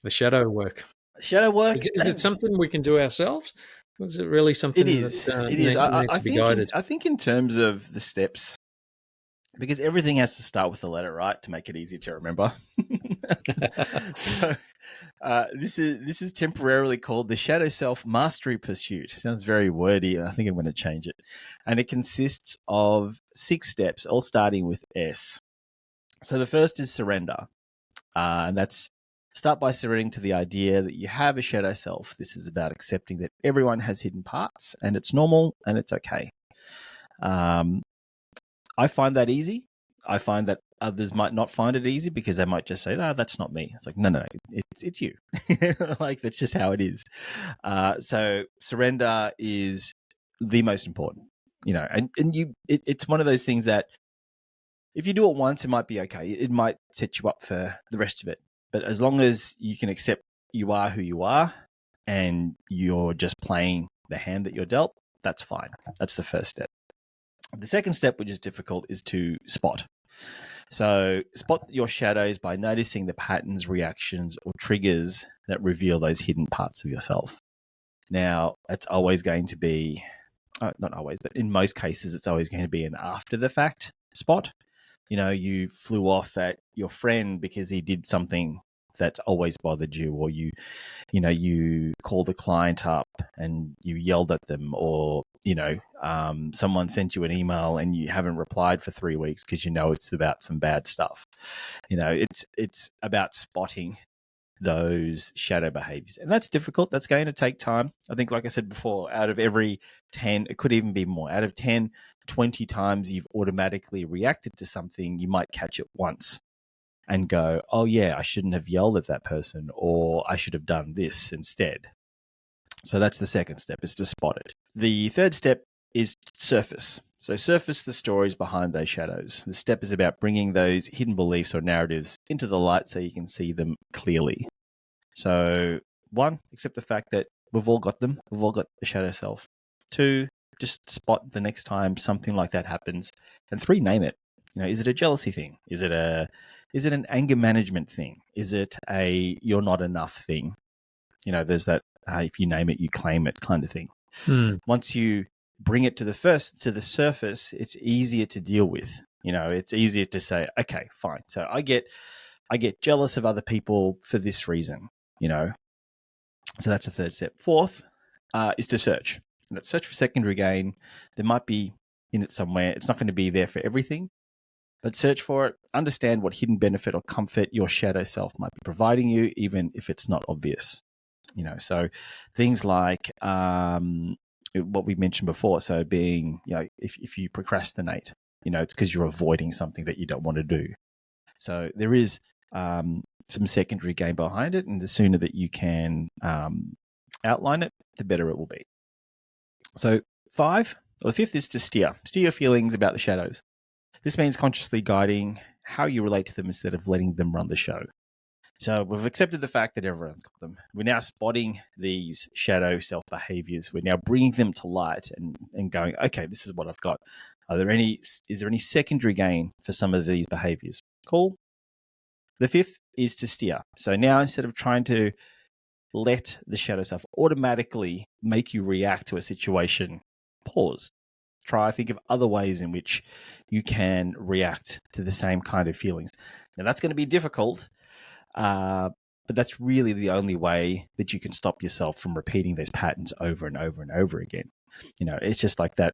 The shadow work. Shadow work. Is it something we can do ourselves? Or is it really something It is. that It is. needs to be guided? I think in terms of the steps, because everything has to start with the letter, right, to make it easy to remember. So this is temporarily called the Shadow Self Mastery Pursuit. Sounds very wordy. I think I'm going to change it. And it consists of 6 steps, all starting with S. So the first is surrender. And that's start by surrendering to the idea that you have a shadow self. This is about accepting that everyone has hidden parts and it's normal and it's okay. I find that easy. I find that others might not find it easy because they might just say, "No, that's not me." It's like, no, it's you. Like, that's just how it is. So surrender is the most important, and it's one of those things that if you do it once, it might be okay. It might set you up for the rest of it. But as long as you can accept you are who you are and you're just playing the hand that you're dealt, that's fine. That's the first step. The second step, which is difficult, is to spot. So spot your shadows by noticing the patterns, reactions, or triggers that reveal those hidden parts of yourself. Now, it's always going to be, not always, but in most cases, it's always going to be an after the fact spot. You flew off at your friend because he did something that's always bothered you, or you call the client up and you yelled at them, or someone sent you an email and you haven't replied for 3 weeks because it's about some bad stuff. It's about spotting those shadow behaviors, and that's difficult. That's going to take time. I think, like I said before, out of every 10, it could even be more, out of 10, 20 times you've automatically reacted to something, you might catch it once and go, oh yeah, I shouldn't have yelled at that person, or I should have done this instead. So that's the second step, is to spot it. The third step is surface. So surface the stories behind those shadows. The step is about bringing those hidden beliefs or narratives into the light so you can see them clearly. So 1, accept the fact that we've all got them. We've all got a shadow self. 2, just spot the next time something like that happens. And 3, name it. Is it a jealousy thing? Is it an anger management thing? Is it a you're not enough thing? There's that if you name it, you claim it kind of thing. Once you bring it to the surface, it's easier to deal with. It's easier to say, okay, fine. So I get jealous of other people for this reason. So that's the third step. Fourth is to search. Let's search for secondary gain. There might be in it somewhere. It's not going to be there for everything, but search for it. Understand what hidden benefit or comfort your shadow self might be providing you, even if it's not obvious. So things like what we mentioned before. So being, if you procrastinate, it's because you're avoiding something that you don't want to do. So there is some secondary gain behind it, and the sooner that you can outline it, the better it will be. So the fifth is to steer your feelings about the shadows. This means consciously guiding how you relate to them instead of letting them run the show. So we've accepted the fact that everyone's got them. We're now spotting these shadow self behaviors. We're now bringing them to light and going, okay, this is what I've got. Is there any secondary gain for some of these behaviors? Cool. The fifth is to steer. So now, instead of trying to let the shadow self automatically make you react to a situation, pause. Think of other ways in which you can react to the same kind of feelings. Now, that's going to be difficult, but that's really the only way that you can stop yourself from repeating those patterns over and over and over again. It's just like that